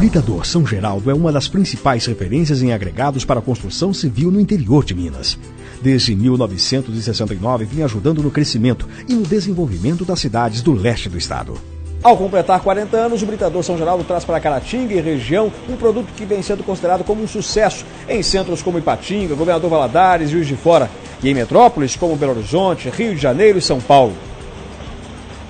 Britador São Geraldo é uma das principais referências em agregados para a construção civil no interior de Minas. Desde 1969 vinha ajudando no crescimento e no desenvolvimento das cidades do leste do estado. Ao completar 40 anos, o Britador São Geraldo traz para Caratinga e região um produto que vem sendo considerado como um sucesso em centros como Ipatinga, Governador Valadares e Juiz de Fora, e em metrópoles como Belo Horizonte, Rio de Janeiro e São Paulo.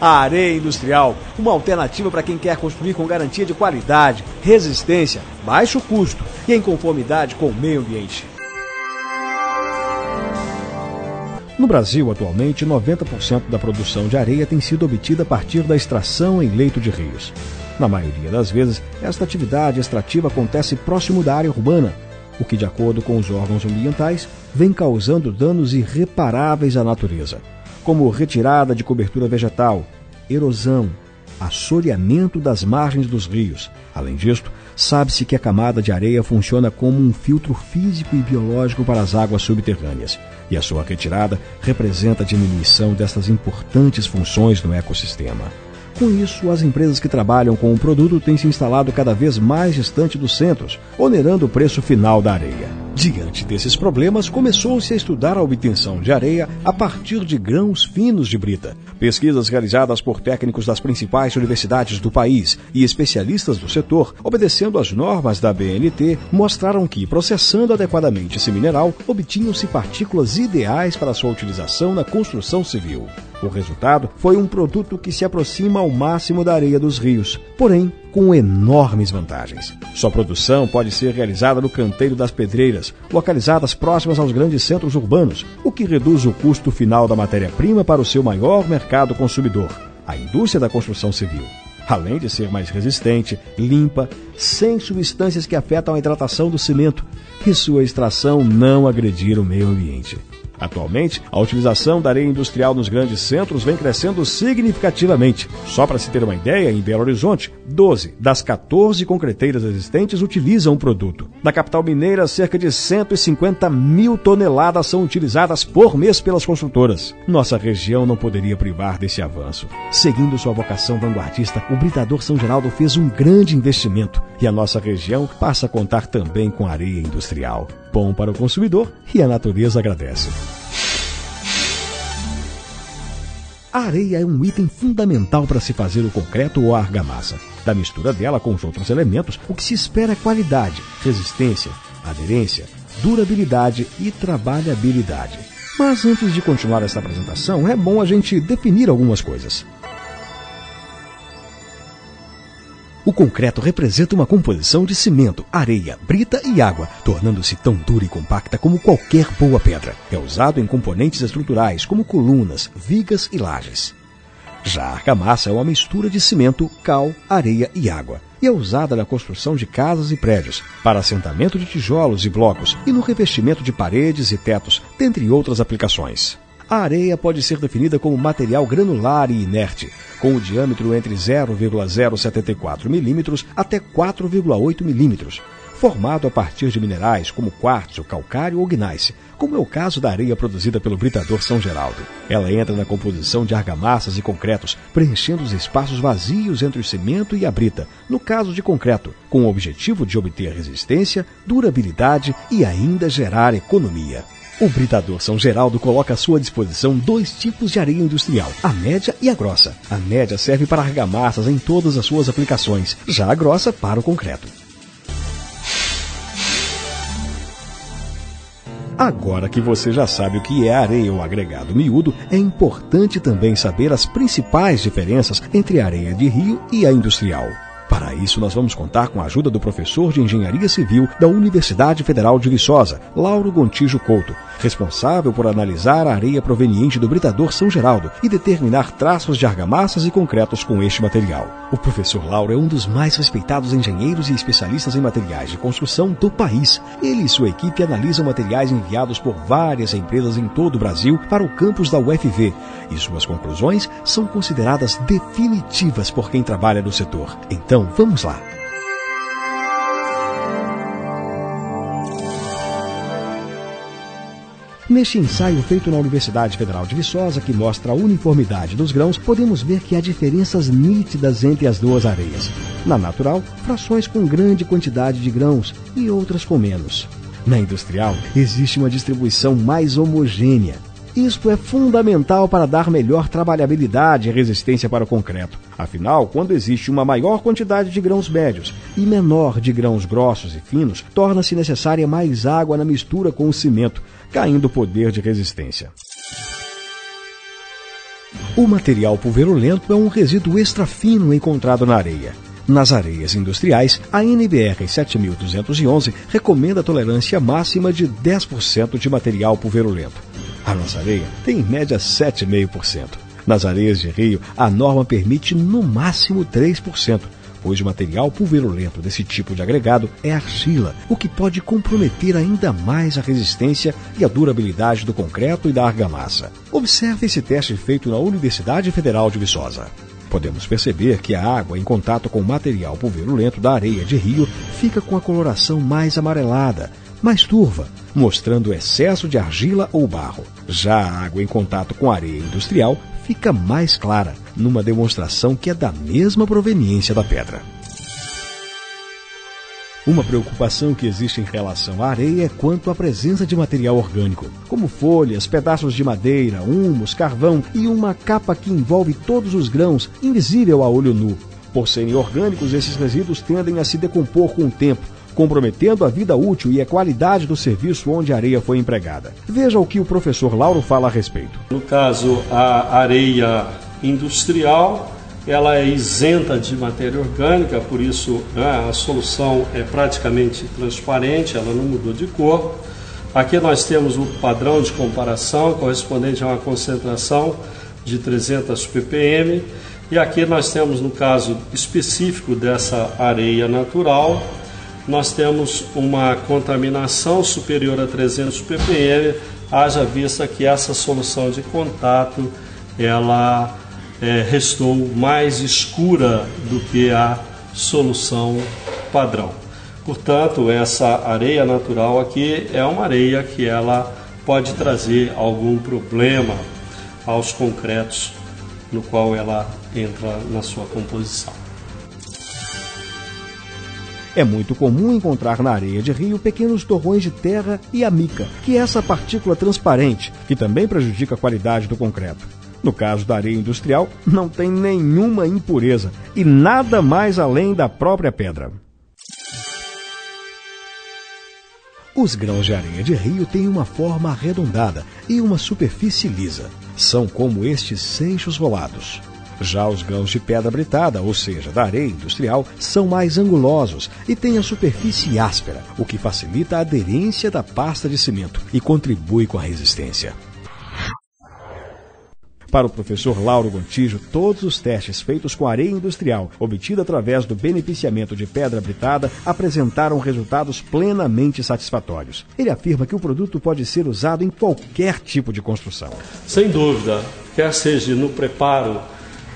A areia industrial, uma alternativa para quem quer construir com garantia de qualidade, resistência, baixo custo e em conformidade com o meio ambiente. No Brasil, atualmente, 90% da produção de areia tem sido obtida a partir da extração em leito de rios. Na maioria das vezes, esta atividade extrativa acontece próximo da área urbana, o que, de acordo com os órgãos ambientais, vem causando danos irreparáveis à natureza, como retirada de cobertura vegetal, erosão, assoreamento das margens dos rios. Além disto, sabe-se que a camada de areia funciona como um filtro físico e biológico para as águas subterrâneas, e a sua retirada representa a diminuição destas importantes funções no ecossistema. Com isso, as empresas que trabalham com o produto têm se instalado cada vez mais distante dos centros, onerando o preço final da areia. Diante desses problemas, começou-se a estudar a obtenção de areia a partir de grãos finos de brita. Pesquisas realizadas por técnicos das principais universidades do país e especialistas do setor, obedecendo às normas da BNT, mostraram que, processando adequadamente esse mineral, obtinham-se partículas ideais para sua utilização na construção civil. O resultado foi um produto que se aproxima ao máximo da areia dos rios, porém com enormes vantagens. Sua produção pode ser realizada no canteiro das pedreiras, localizadas próximas aos grandes centros urbanos, o que reduz o custo final da matéria-prima para o seu maior mercado consumidor, a indústria da construção civil. Além de ser mais resistente, limpa, sem substâncias que afetam a hidratação do cimento e sua extração não agredir o meio ambiente. Atualmente, a utilização da areia industrial nos grandes centros vem crescendo significativamente. Só para se ter uma ideia, em Belo Horizonte, 12 das 14 concreteiras existentes utilizam o produto. Na capital mineira, cerca de 150 mil toneladas são utilizadas por mês pelas construtoras. Nossa região não poderia privar desse avanço. Seguindo sua vocação vanguardista, o Britador São Geraldo fez um grande investimento e a nossa região passa a contar também com areia industrial. Bom para o consumidor e a natureza agradece. A areia é um item fundamental para se fazer o concreto ou a argamassa. Da mistura dela com os outros elementos, o que se espera é qualidade, resistência, aderência, durabilidade e trabalhabilidade. Mas antes de continuar essa apresentação, é bom a gente definir algumas coisas. O concreto representa uma composição de cimento, areia, brita e água, tornando-se tão dura e compacta como qualquer boa pedra. É usado em componentes estruturais como colunas, vigas e lajes. Já a argamassa é uma mistura de cimento, cal, areia e água, e é usada na construção de casas e prédios, para assentamento de tijolos e blocos e no revestimento de paredes e tetos, dentre outras aplicações. A areia pode ser definida como material granular e inerte, com o diâmetro entre 0,074 mm até 4,8 mm, formado a partir de minerais como quartzo, calcário ou gneiss, como é o caso da areia produzida pelo Britador São Geraldo. Ela entra na composição de argamassas e concretos, preenchendo os espaços vazios entre o cimento e a brita, no caso de concreto, com o objetivo de obter resistência, durabilidade e ainda gerar economia. O Britador São Geraldo coloca à sua disposição 2 tipos de areia industrial, a média e a grossa. A média serve para argamassas em todas as suas aplicações, já a grossa para o concreto. Agora que você já sabe o que é areia ou agregado miúdo, é importante também saber as principais diferenças entre a areia de rio e a industrial. Para isso, nós vamos contar com a ajuda do professor de Engenharia Civil da Universidade Federal de Viçosa, Lauro Gontijo Couto, responsável por analisar a areia proveniente do Britador São Geraldo e determinar traços de argamassas e concretos com este material. O professor Lauro é um dos mais respeitados engenheiros e especialistas em materiais de construção do país. Ele e sua equipe analisam materiais enviados por várias empresas em todo o Brasil para o campus da UFV, e suas conclusões são consideradas definitivas por quem trabalha no setor. Então, vamos lá. Neste ensaio feito na Universidade Federal de Viçosa, que mostra a uniformidade dos grãos, podemos ver que há diferenças nítidas entre as duas areias. Na natural, frações com grande quantidade de grãos e outras com menos. Na industrial, existe uma distribuição mais homogênea. Isto é fundamental para dar melhor trabalhabilidade e resistência para o concreto. Afinal, quando existe uma maior quantidade de grãos médios e menor de grãos grossos e finos, torna-se necessária mais água na mistura com o cimento, caindo o poder de resistência. O material pulverulento é um resíduo extrafino encontrado na areia. Nas areias industriais, a NBR 7211 recomenda a tolerância máxima de 10% de material pulverulento. A nossa areia tem em média 7,5%. Nas areias de rio, a norma permite no máximo 3%, pois o material pulverulento desse tipo de agregado é argila, o que pode comprometer ainda mais a resistência e a durabilidade do concreto e da argamassa. Observe esse teste feito na Universidade Federal de Viçosa. Podemos perceber que a água em contato com o material pulverulento da areia de rio fica com a coloração mais amarelada, mais turva, mostrando excesso de argila ou barro. Já a água em contato com a areia industrial fica mais clara, numa demonstração que é da mesma proveniência da pedra. Uma preocupação que existe em relação à areia é quanto à presença de material orgânico, como folhas, pedaços de madeira, humus, carvão e uma capa que envolve todos os grãos, invisível a olho nu. Por serem orgânicos, esses resíduos tendem a se decompor com o tempo, comprometendo a vida útil e a qualidade do serviço onde a areia foi empregada. Veja o que o professor Lauro fala a respeito. No caso, a areia industrial, ela é isenta de matéria orgânica, por isso a solução é praticamente transparente, ela não mudou de cor. Aqui nós temos o padrão de comparação correspondente a uma concentração de 300 ppm. E aqui nós temos, no caso específico dessa areia natural, nós temos uma contaminação superior a 300 ppm, haja vista que essa solução de contato, ela restou mais escura do que a solução padrão. Portanto, essa areia natural aqui é uma areia que ela pode trazer algum problema aos concretos no qual ela entra na sua composição. É muito comum encontrar na areia de rio pequenos torrões de terra e a mica, que é essa partícula transparente, que também prejudica a qualidade do concreto. No caso da areia industrial, não tem nenhuma impureza e nada mais além da própria pedra. Os grãos de areia de rio têm uma forma arredondada e uma superfície lisa. São como estes seixos rolados. Já os grãos de pedra britada, ou seja, da areia industrial, são mais angulosos e têm a superfície áspera, o que facilita a aderência da pasta de cimento e contribui com a resistência. Para o professor Lauro Gontijo, todos os testes feitos com areia industrial, obtida através do beneficiamento de pedra britada, apresentaram resultados plenamente satisfatórios. Ele afirma que o produto pode ser usado em qualquer tipo de construção. Sem dúvida, quer seja no preparo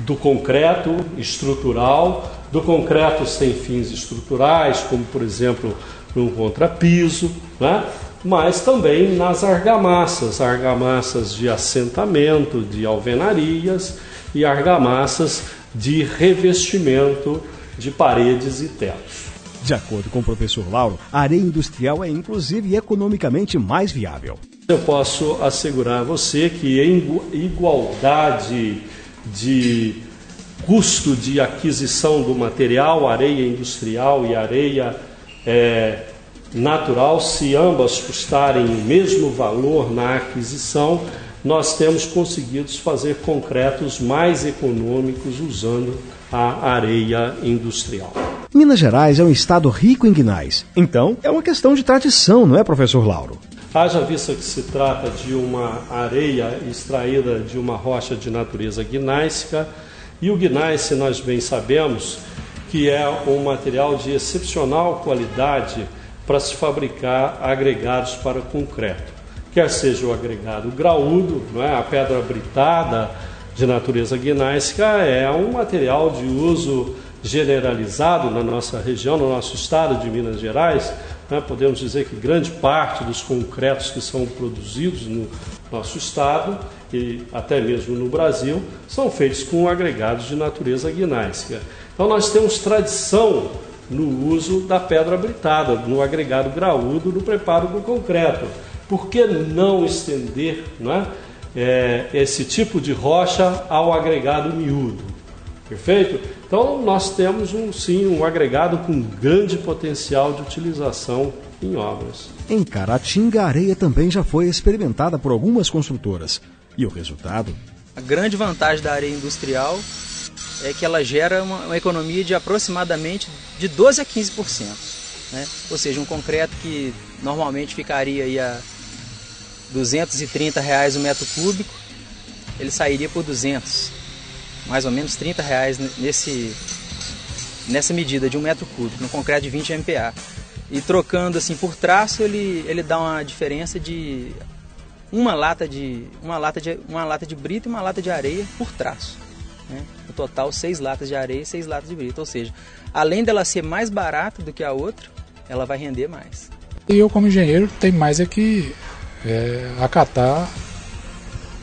do concreto estrutural, do concreto sem fins estruturais, como por exemplo no contrapiso, né? Mas também nas argamassas de assentamento, de alvenarias e argamassas de revestimento de paredes e tetos. De acordo com o professor Lauro, a areia industrial é inclusive economicamente mais viável. Eu posso assegurar a você que em igualdade de custo de aquisição do material, areia industrial e areia natural, se ambas custarem o mesmo valor na aquisição, nós temos conseguido fazer concretos mais econômicos usando a areia industrial. Minas Gerais é um estado rico em guinais, então é uma questão de tradição, não é, professor Lauro? Haja vista que se trata de uma areia extraída de uma rocha de natureza gnáisica, e o gneiss, nós bem sabemos que é um material de excepcional qualidade para se fabricar agregados para concreto. Quer seja o agregado graúdo, não é? A pedra britada de natureza gnáisica é um material de uso generalizado na nossa região, no nosso estado de Minas Gerais, né, podemos dizer que grande parte dos concretos que são produzidos no nosso estado e até mesmo no Brasil são feitos com agregados de natureza gnáisica. Então nós temos tradição no uso da pedra britada, no agregado graúdo, no preparo do concreto. Por que não estender, né, esse tipo de rocha ao agregado miúdo? Perfeito? Então nós temos sim um agregado com grande potencial de utilização em obras. Em Caratinga, a areia também já foi experimentada por algumas construtoras. E o resultado? A grande vantagem da areia industrial é que ela gera uma economia de aproximadamente de 12% a 15%. Né? Ou seja, um concreto que normalmente ficaria aí a R$ 230 o metro cúbico, ele sairia por 200, mais ou menos R$ 30 nessa medida de 1 metro cúbico, no concreto de 20 MPa. E trocando assim por traço, ele dá uma diferença de uma lata de brita e uma lata de areia por traço. Né? No total, 6 latas de areia e 6 latas de brita. Ou seja, além dela ser mais barata do que a outra, ela vai render mais. E eu, como engenheiro, tenho mais é que acatar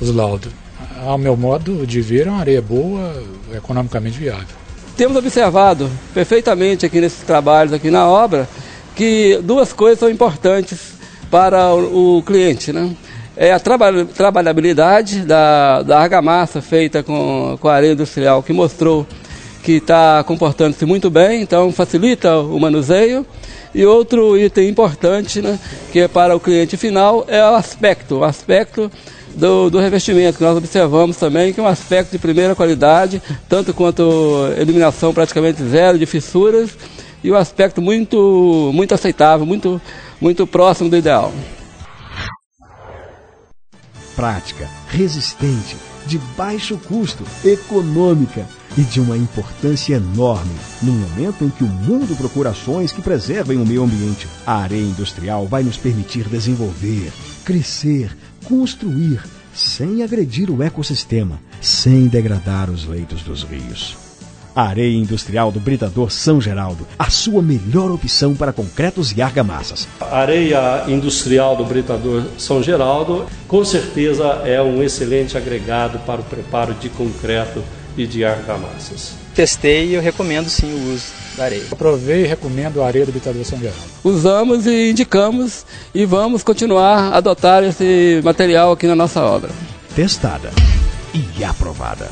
os laudos. Ao meu modo de ver, é uma areia boa, economicamente viável. Temos observado perfeitamente aqui nesses trabalhos, aqui na obra, que duas coisas são importantes para o cliente, né? É a trabalhabilidade da argamassa feita com a areia industrial, que mostrou que está comportando-se muito bem, então facilita o manuseio. E outro item importante, né, que é para o cliente final, é o aspecto do revestimento, que nós observamos também, que é um aspecto de primeira qualidade, tanto quanto eliminação praticamente zero de fissuras, e um aspecto muito aceitável, muito próximo do ideal. Prática, resistente, de baixo custo, econômica e de uma importância enorme num momento em que o mundo procura ações que preservem o meio ambiente. A areia industrial vai nos permitir desenvolver, crescer, construir, sem agredir o ecossistema, sem degradar os leitos dos rios. A areia industrial do Britador São Geraldo, a sua melhor opção para concretos e argamassas. A areia industrial do Britador São Geraldo, com certeza, é um excelente agregado para o preparo de concreto e de argamassas. Testei e eu recomendo sim o uso da areia. Aprovei e recomendo a areia do Britador São Geraldo. Usamos e indicamos e vamos continuar a adotar esse material aqui na nossa obra. Testada e aprovada.